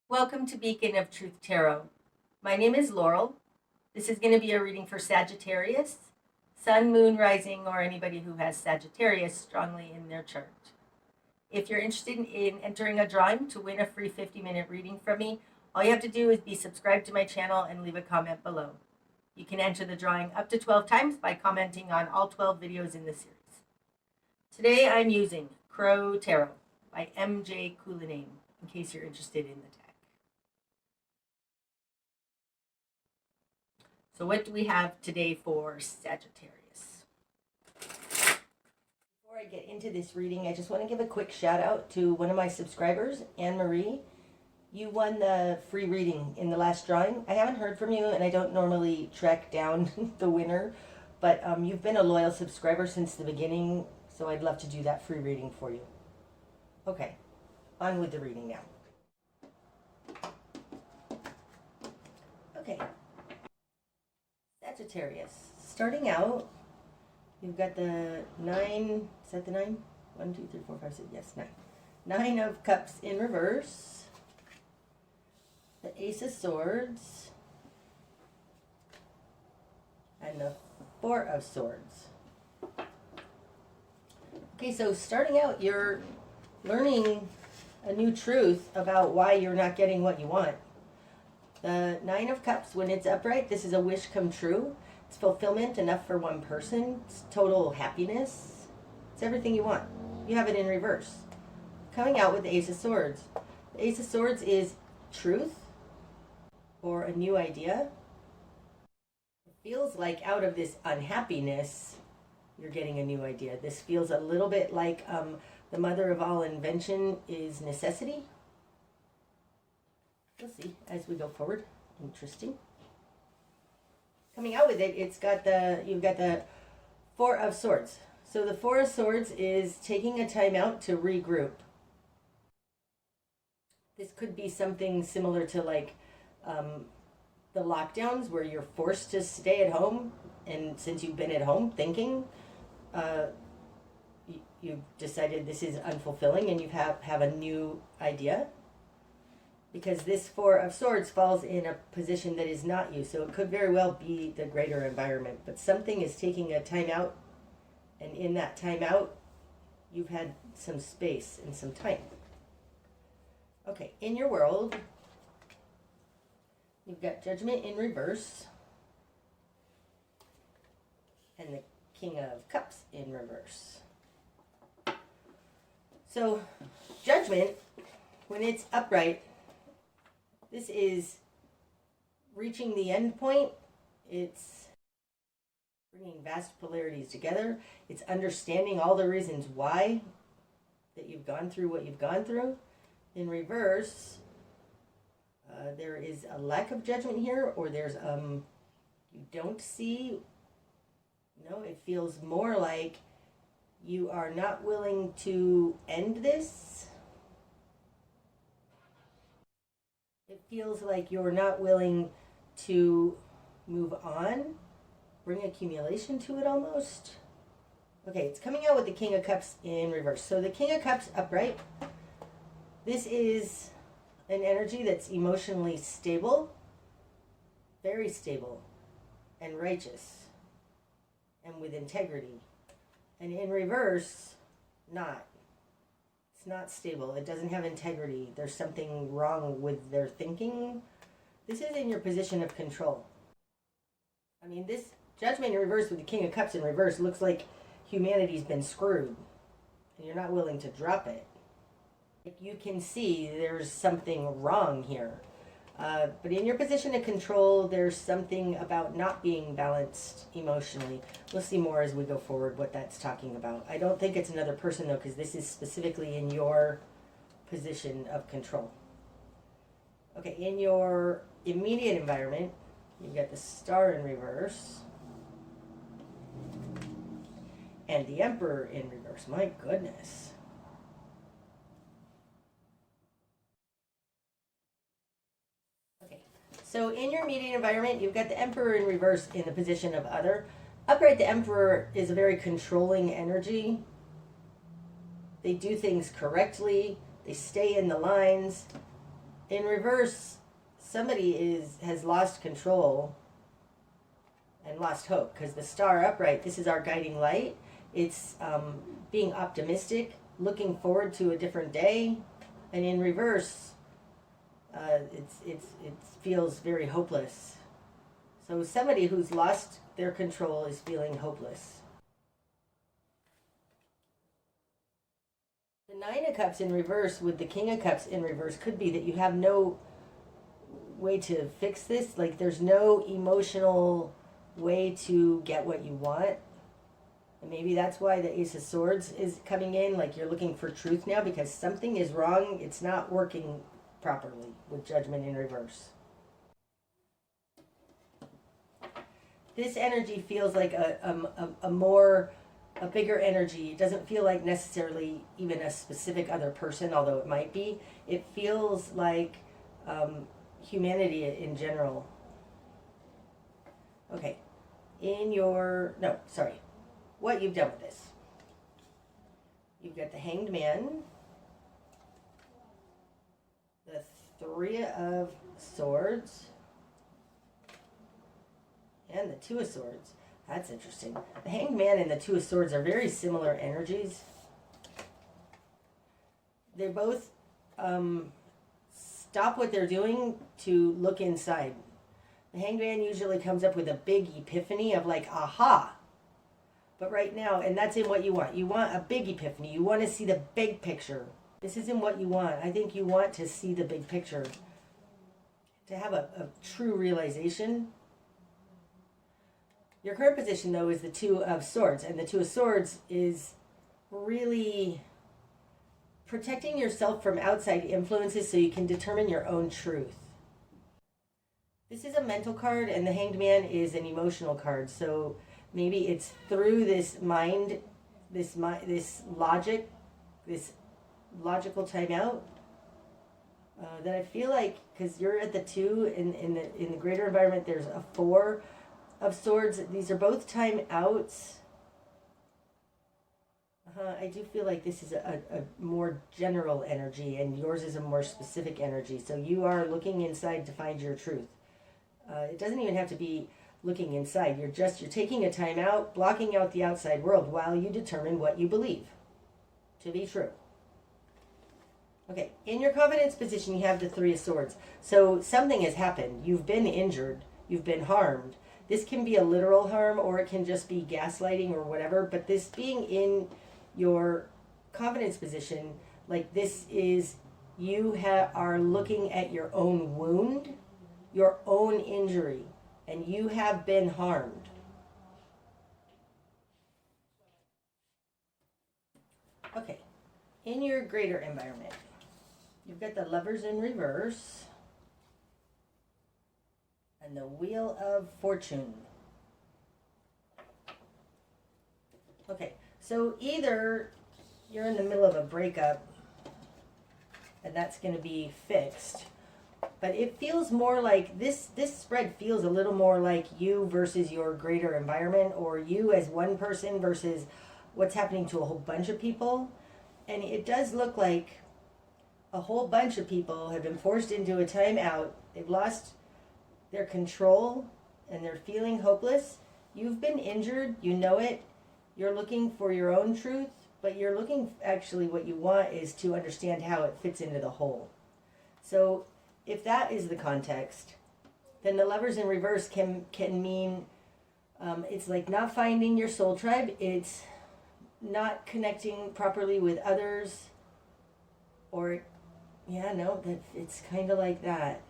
Welcome to Beacon of Truth Tarot. My name is Laurel. This is going to be a reading for Sagittarius, Sun, Moon, Rising, or anybody who has Sagittarius strongly in their chart. If you're interested in entering a drawing to win a free 50-minute reading from me, all you have to do is be subscribed to my channel and leave a comment below. You can enter the drawing up to 12 times by commenting on all 12 videos in the series. Today I'm using Crow Tarot by M.J. Cullinane, in case you're interested in the deck. So what do we have today for Sagittarius? Before I get into this reading, I just want to give a quick shout out to one of my subscribers, Anne-Marie. You won the free reading in the last drawing. I haven't heard from you, and I don't normally track down the winner, but you've been a loyal subscriber since the beginning, so I'd love to do that free reading for you. Okay, on with the reading now. Okay. Sagittarius. Starting out, you've got the 9, is that the 9? 1, 2, 3, 4, 5, 6, yes, 9. 9 of Cups in reverse, the Ace of Swords, and the 4 of Swords. Okay, so starting out, you're learning a new truth about why you're not getting what you want. The 9 of Cups, when it's upright, this is a wish come true. It's fulfillment enough for one person. It's total happiness. It's everything you want. You have it in reverse. Coming out with the Ace of Swords. The Ace of Swords is truth or a new idea. It feels like out of this unhappiness, you're getting a new idea. This feels a little bit like the mother of all invention is necessity. We'll see as we go forward. Interesting. Coming out with it, you've got the 4 of Swords. So the 4 of Swords is taking a time out to regroup. This could be something similar to like the lockdowns where you're forced to stay at home, and since you've been at home thinking, you've decided this is unfulfilling and you have a new idea. Because this 4 of Swords falls in a position that is not you. So it could very well be the greater environment. But something is taking a time out. And in that time out, you've had some space and some time. Okay, in your world, you've got Judgment in reverse. And the King of Cups in reverse. So, Judgment, when it's upright, this is reaching the end point. It's bringing vast polarities together. It's understanding all the reasons why that you've gone through what you've gone through. In reverse, there is a lack of judgment here, or there's you don't see. No, it feels more like you are not willing to end this. It feels like you're not willing to move on, bring accumulation to it almost. Okay, it's coming out with the King of Cups in reverse. So the King of Cups upright, this is an energy that's emotionally stable, very stable, and righteous, and with integrity. And in reverse, not. Not stable. It doesn't have integrity. There's something wrong with their thinking. This is in your position of control. I mean, this Judgment in reverse with the King of Cups in reverse looks like humanity's been screwed, and you're not willing to drop it. You can see there's something wrong here. But in your position of control, there's something about not being balanced emotionally. We'll see more as we go forward what that's talking about. I don't think it's another person, though, because this is specifically in your position of control. Okay, in your immediate environment, you've got the Star in reverse. And the Emperor in reverse. My goodness. So in your immediate environment, you've got the Emperor in reverse in the position of other. Upright, the Emperor is a very controlling energy. They do things correctly. They stay in the lines. in reverse, somebody has lost control and lost hope, because the star upright, this is our guiding light. It's being optimistic, looking forward to a different day, and in reverse, it feels very hopeless. So somebody who's lost their control is feeling hopeless. The Nine of Cups in reverse with the King of Cups in reverse could be that you have no way to fix this. Like, there's no emotional way to get what you want. And maybe that's why the Ace of Swords is coming in. Like, you're looking for truth now because something is wrong. It's not working properly with Judgment in reverse. This energy feels like a bigger energy. It doesn't feel like necessarily even a specific other person, although it might be. It feels like humanity in general. Okay. What you've done with this. You've got the Hanged Man, the Three of Swords, and the Two of Swords. That's interesting. The Hanged Man and the Two of Swords are very similar energies. They both stop what they're doing to look inside. The Hanged Man usually comes up with a big epiphany of like, aha. But right now, and that's in what you want. You want a big epiphany. You want to see the big picture. This isn't what you want. I think you want to see the big picture. To have a true realization. Your current position, though, is the Two of Swords. And the Two of Swords is really protecting yourself from outside influences so you can determine your own truth. This is a mental card, and the Hanged Man is an emotional card. So maybe it's through this mind, this logic, this logical timeout, that I feel like, because you're at the Two, in the greater environment, there's a Four of Swords. These are both timeouts. I do feel like this is a more general energy, and yours is a more specific energy. So you are looking inside to find your truth. It doesn't even have to be looking inside. You're taking a time out, blocking out the outside world while you determine what you believe to be true. Okay, in your confidence position, you have the Three of Swords. So something has happened. You've been injured. You've been harmed. This can be a literal harm, or it can just be gaslighting or whatever. But this being in your confidence position, like this is, you are looking at your own wound, your own injury, and you have been harmed. Okay, in your greater environment, you've got the Lovers in reverse and the Wheel of Fortune. Okay, so either you're in the middle of a breakup and that's going to be fixed, but it feels more like this spread feels a little more like you versus your greater environment, or you as one person versus what's happening to a whole bunch of people. And it does look like a whole bunch of people have been forced into a timeout. They've lost their control and they're feeling hopeless. You've been injured, you know it. You're looking for your own truth, but you're looking, actually what you want is to understand how it fits into the whole. So if that is the context, then the Lovers in reverse can mean it's like not finding your soul tribe. It's not connecting properly with others, or it's kind of like that.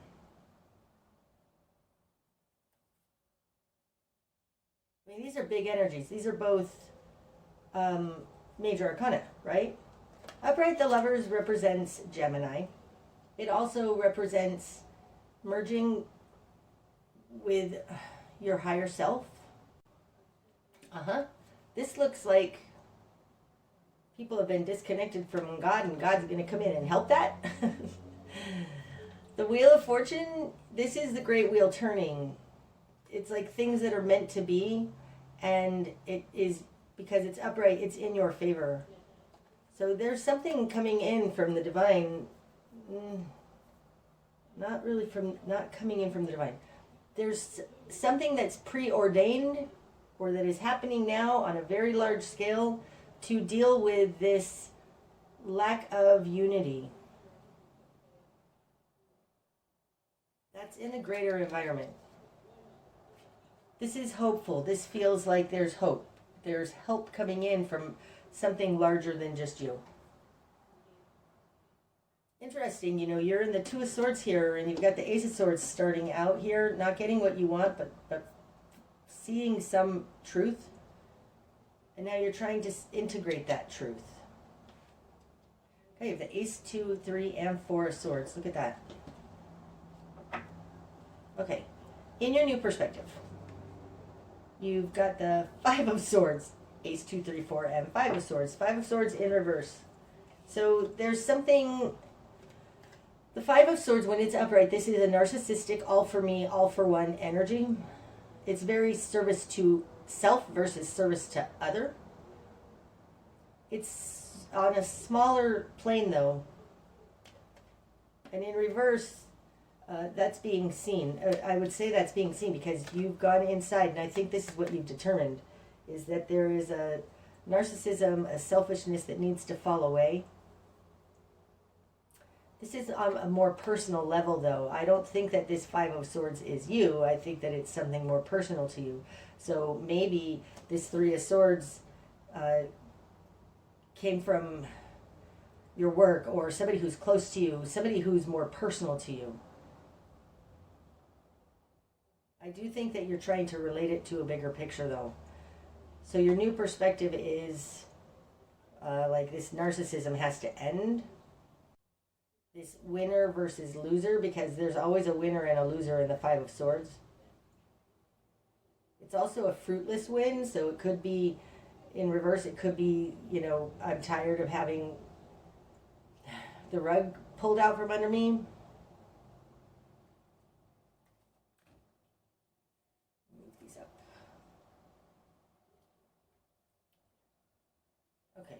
I mean, these are big energies. These are both major arcana, right? Upright, the Lovers represents Gemini. It also represents merging with your higher self. This looks like people have been disconnected from God, and God's going to come in and help that. The Wheel of Fortune, this is the great wheel turning. It's like things that are meant to be, and it is, because it's upright, it's in your favor. So there's something coming in from the divine. not coming in from the divine. There's something that's preordained or that is happening now on a very large scale to deal with this lack of unity. That's in a greater environment. This is hopeful. This feels like there's hope. There's help coming in from something larger than just you. Interesting, you're in the Two of Swords here, and you've got the Ace of Swords starting out here, not getting what you want, but seeing some truth. And now you're trying to integrate that truth. Okay, you have the Ace, 2, 3, and 4 of Swords. Look at that. Okay, in your new perspective, you've got the 5 of Swords, Ace, 2, 3, 4, and 5 of Swords. 5 of Swords in reverse. So there's something, the 5 of Swords, when it's upright, this is a narcissistic, all for me, all for one energy. It's very service to self versus service to other. It's on a smaller plane though. And in reverse, that's being seen. I would say that's being seen because you've gone inside, and I think this is what you've determined, is that there is a narcissism, a selfishness that needs to fall away. This is on a more personal level, though. I don't think that this 5 of Swords is you. I think that it's something more personal to you. So maybe this 3 of Swords came from your work or somebody who's close to you, somebody who's more personal to you. I do think that you're trying to relate it to a bigger picture, though. So your new perspective is like this narcissism has to end. This winner versus loser, because there's always a winner and a loser in the 5 of Swords. It's also a fruitless win, so it could be, in reverse, it could be, I'm tired of having the rug pulled out from under me. Move these up. Okay.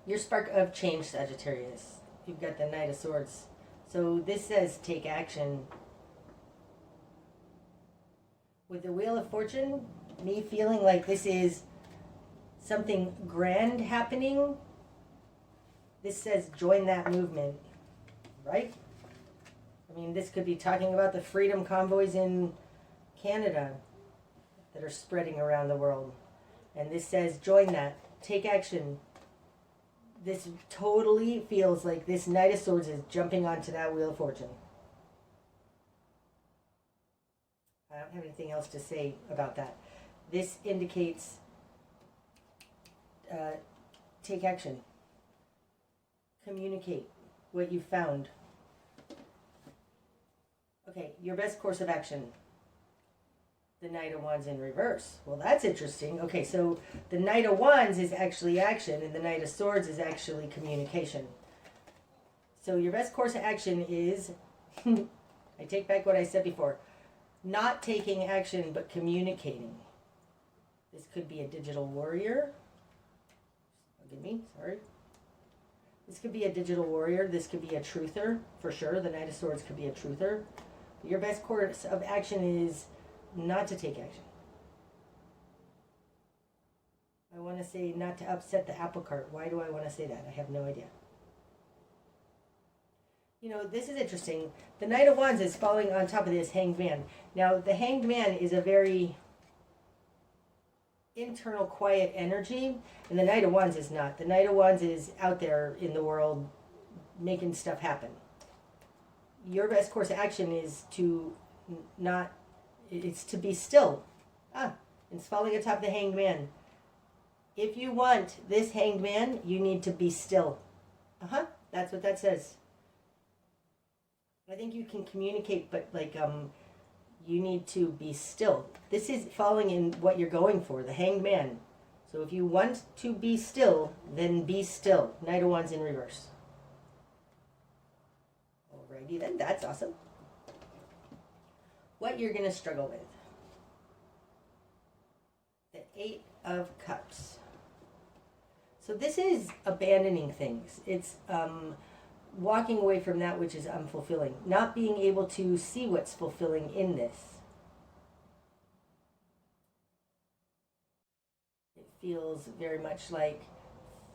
Your spark of change, Sagittarius. You've got the Knight of Swords. So this says take action. With the Wheel of Fortune, me feeling like this is something grand happening. This says join that movement, right? I mean, this could be talking about the freedom convoys in Canada that are spreading around the world. And this says join that, take action. This totally feels like this Knight of Swords is jumping onto that Wheel of Fortune. I don't have anything else to say about that. This indicates take action. Communicate what you found. Okay, your best course of action. The Knight of Wands in reverse. Well, that's interesting. Okay, so the Knight of Wands is actually action, and the Knight of Swords is actually communication. So your best course of action is, I take back what I said before, not taking action, but communicating. This could be a digital warrior. Forgive me, sorry. This could be a digital warrior. This could be a truther, for sure. The Knight of Swords could be a truther. But your best course of action is not to take action. I want to say not to upset the apple cart. Why do I want to say that? I have no idea. This is interesting. The Knight of Wands is falling on top of this Hanged Man. Now, the Hanged Man is a very internal, quiet energy, and the Knight of Wands is not. The Knight of Wands is out there in the world making stuff happen. Your best course of action is to it's to be still. It's falling atop the Hanged Man. If you want this Hanged Man, you need to be still. That's what that says. I think you can communicate, but you need to be still. This is falling in what you're going for, the Hanged Man. So if you want to be still, then be still. Knight of Wands in reverse. Alrighty then, that's awesome. What you're going to struggle with. The 8 of Cups. So this is abandoning things. It's walking away from that which is unfulfilling, not being able to see what's fulfilling in this. It feels very much like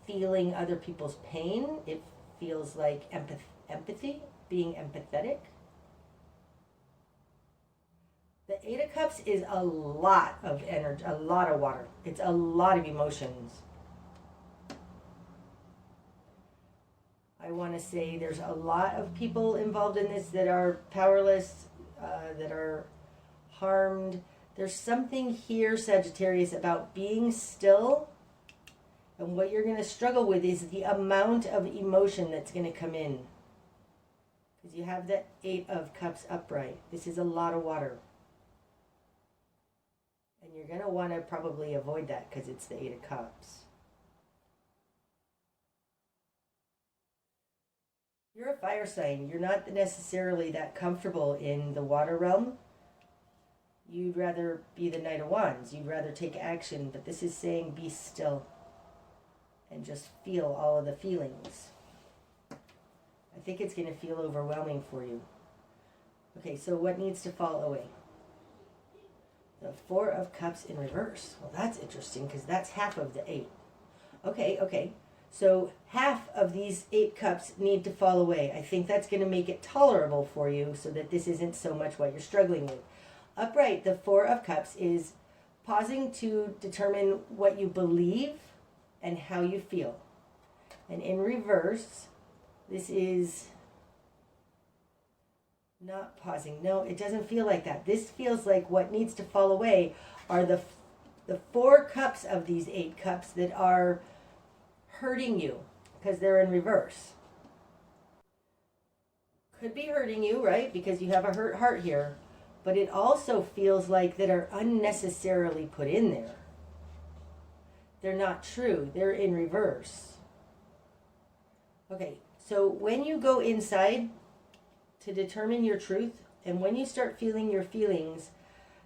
feeling other people's pain. It feels like empathy, being empathetic. The Eight of Cups is a lot of energy, a lot of water. It's a lot of emotions. I want to say there's a lot of people involved in this that are powerless, that are harmed. There's something here, Sagittarius, about being still. And what you're going to struggle with is the amount of emotion that's going to come in. Because you have that Eight of Cups upright. This is a lot of water. And you're going to want to probably avoid that because it's the Eight of Cups. You're a fire sign. You're not necessarily that comfortable in the water realm. You'd rather be the Knight of Wands. You'd rather take action. But this is saying be still and just feel all of the feelings. I think it's going to feel overwhelming for you. Okay, so what needs to fall away? The Four of Cups in reverse. Well, that's interesting because that's half of the 8. Okay. So half of these 8 cups need to fall away. I think that's going to make it tolerable for you so that this isn't so much what you're struggling with. Upright, the Four of Cups is pausing to determine what you believe and how you feel. And in reverse, this is not pausing. No, it doesn't feel like that. This feels like what needs to fall away are the 4 cups of these 8 cups that are hurting you because they're in reverse. Could be hurting you, right? Because you have a hurt heart here. But it also feels like that are unnecessarily put in there. They're not true. They're in reverse. Okay, so when you go inside to determine your truth, and when you start feeling your feelings,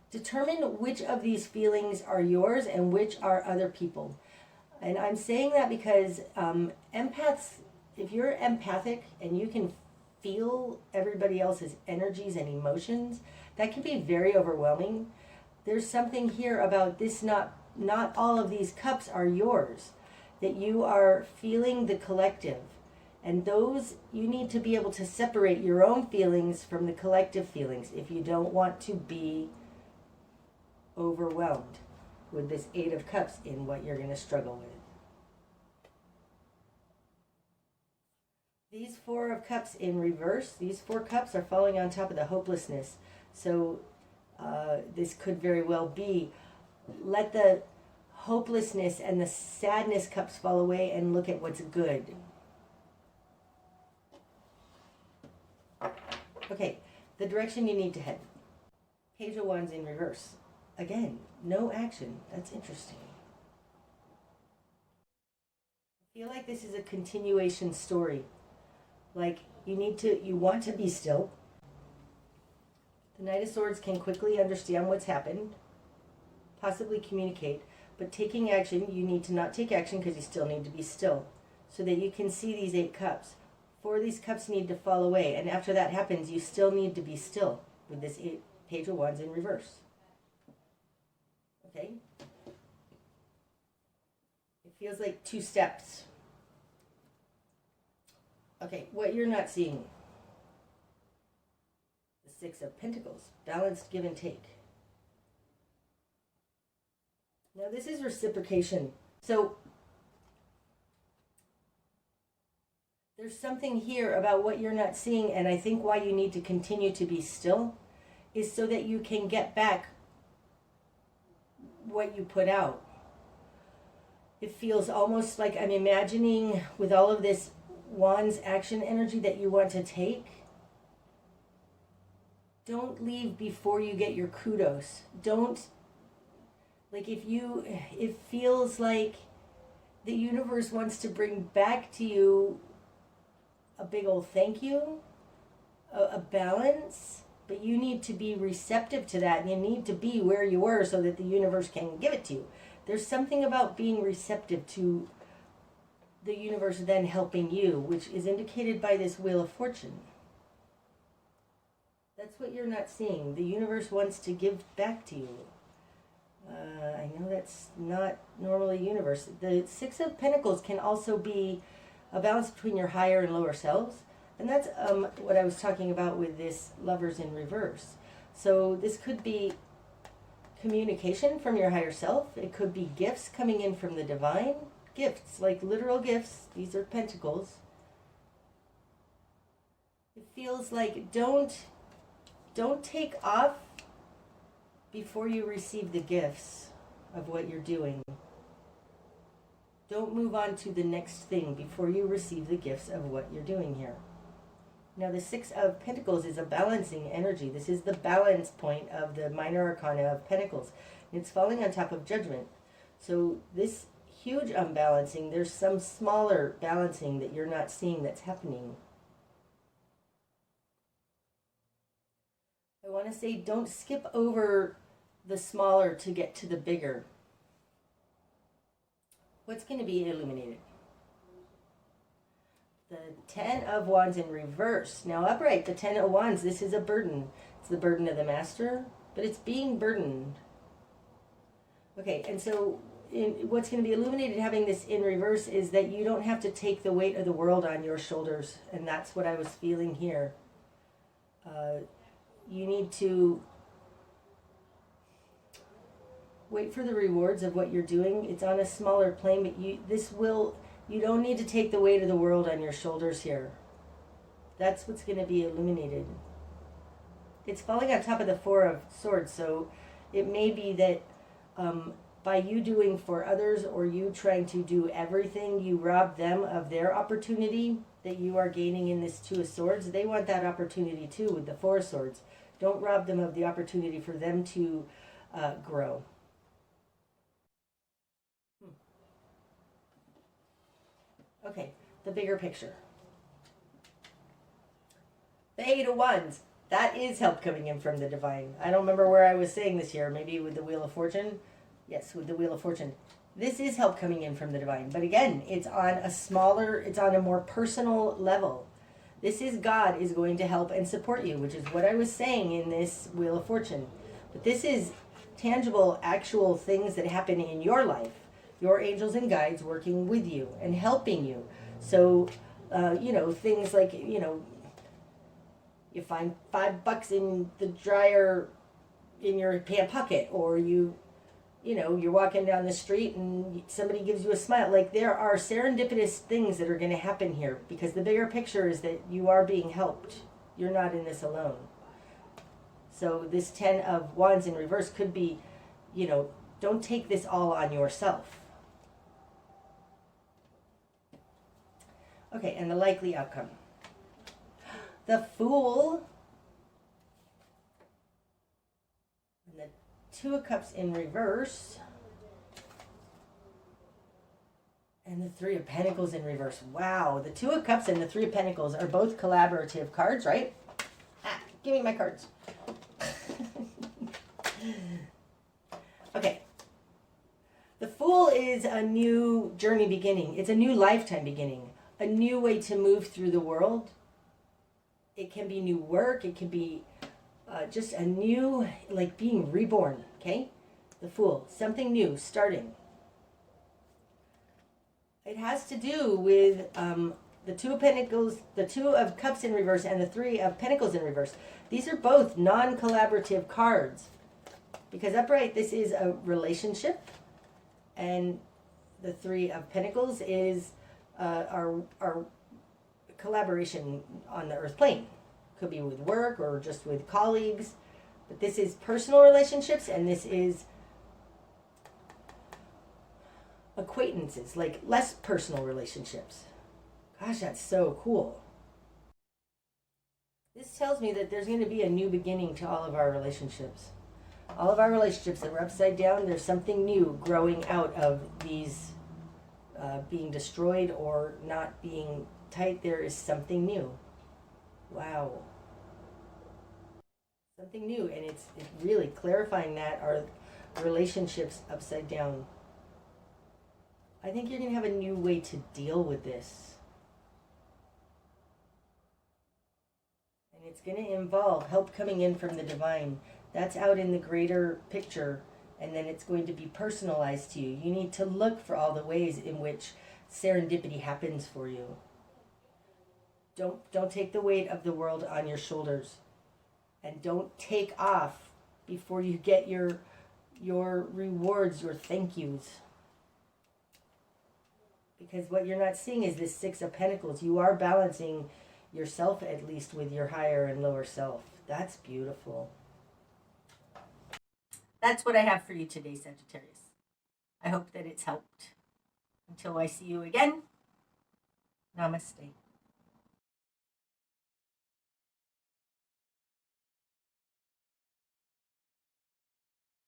determine which of these feelings are yours and which are other people. And I'm saying that because empaths, if you're empathic and you can feel everybody else's energies and emotions, that can be very overwhelming. There's something here about this, not all of these cups are yours, that you are feeling the collective. And those, you need to be able to separate your own feelings from the collective feelings if you don't want to be overwhelmed with this Eight of Cups in what you're going to struggle with. These Four of Cups in reverse, these 4 cups are falling on top of the hopelessness. So this could very well be, let the hopelessness and the sadness cups fall away and look at what's good. Okay, the direction you need to head. Page of Wands in reverse. Again, no action. That's interesting. I feel like this is a continuation story. Like you want to be still. The Knight of Swords can quickly understand what's happened, possibly communicate, but taking action, you need to not take action because you still need to be still so that you can see these 8 cups. 4 of these cups need to fall away, and after that happens, you still need to be still with this Page of Wands in reverse. Okay? It feels like 2 steps. Okay, what you're not seeing. The 6 of Pentacles, balanced give and take. Now this is reciprocation. So there's something here about what you're not seeing, and I think why you need to continue to be still is so that you can get back what you put out. It feels almost like I'm imagining with all of this Wands action energy that you want to take. Don't leave before you get your kudos. Don't, like it feels like the universe wants to bring back to you a big old thank you, a balance, but you need to be receptive to that, and you need to be where you were so that the universe can give it to you. There's something about being receptive to the universe then helping you, which is indicated by this Wheel of Fortune. That's what you're not seeing. The universe wants to give back to you. I know that's not normally universe. The Six of Pentacles can also be a balance between your higher and lower selves. And that's what I was talking about with this Lovers in reverse. So this could be communication from your higher self. It could be gifts coming in from the divine. Gifts, like literal gifts. These are pentacles. It feels like don't take off before you receive the gifts of what you're doing. Don't move on to the next thing before you receive the gifts of what you're doing here. Now the Six of Pentacles is a balancing energy. This is the balance point of the minor arcana of Pentacles. It's falling on top of Judgment. So this huge unbalancing, there's some smaller balancing that you're not seeing that's happening. I want to say don't skip over the smaller to get to the bigger. What's going to be illuminated? The Ten of Wands in reverse. Now upright, the Ten of Wands, this is a burden. It's the burden of the Master, but it's being burdened. Okay, and so what's going to be illuminated having this in reverse is that you don't have to take the weight of the world on your shoulders. And that's what I was feeling here. You need to wait for the rewards of what you're doing. It's on a smaller plane, but you don't need to take the weight of the world on your shoulders here. That's what's going to be illuminated. It's falling on top of the Four of Swords, so it may be that by you doing for others or you trying to do everything, you rob them of their opportunity that you are gaining in this Two of Swords. They want that opportunity too with the Four of Swords. Don't rob them of the opportunity for them to grow. Okay, the bigger picture. The Eight of Wands. That is help coming in from the divine. I don't remember where I was saying this here. Maybe with the Wheel of Fortune. Yes, with the Wheel of Fortune. This is help coming in from the divine. But again, it's on a more personal level. This is God is going to help and support you, which is what I was saying in this Wheel of Fortune. But this is tangible, actual things that happen in your life. Your angels and guides working with you and helping you. So, things like, you find $5 in the dryer in your pant pocket, or you're walking down the street and somebody gives you a smile. Like, there are serendipitous things that are going to happen here, because the bigger picture is that you are being helped. You're not in this alone. So this Ten of Wands in reverse could be, don't take this all on yourself. Okay, and the likely outcome. The Fool. And the Two of Cups in reverse. And the Three of Pentacles in reverse. Wow, the Two of Cups and the Three of Pentacles are both collaborative cards, right? Give me my cards. Okay. The Fool is a new journey beginning. It's a new lifetime beginning. A new way to move through the world. It can be new work. It can be just a new, like being reborn, okay? The Fool, something new, starting. It has to do with the Two of Pentacles, the Two of Cups in reverse, and the Three of Pentacles in reverse. These are both non-collaborative cards. Because upright, this is a relationship. And the Three of Pentacles is our collaboration on the earth plane. Could be with work or just with colleagues. But this is personal relationships, and this is acquaintances, like less personal relationships. Gosh, that's so cool. This tells me that there's going to be a new beginning to all of our relationships. All of our relationships that were upside down, there's something new growing out of these being destroyed or not being tight. There is something new. Wow. Something new, and it's really clarifying that our relationships upside down. I think you're going to have a new way to deal with this. And it's going to involve help coming in from the divine. That's out in the greater picture, and then it's going to be personalized to you. You need to look for all the ways in which serendipity happens for you. Don't take the weight of the world on your shoulders, and don't take off before you get your rewards, your thank yous. Because what you're not seeing is this Six of Pentacles. You are balancing yourself, at least, with your higher and lower self. That's beautiful. That's what I have for you today, Sagittarius. I hope that it's helped. Until I see you again, namaste.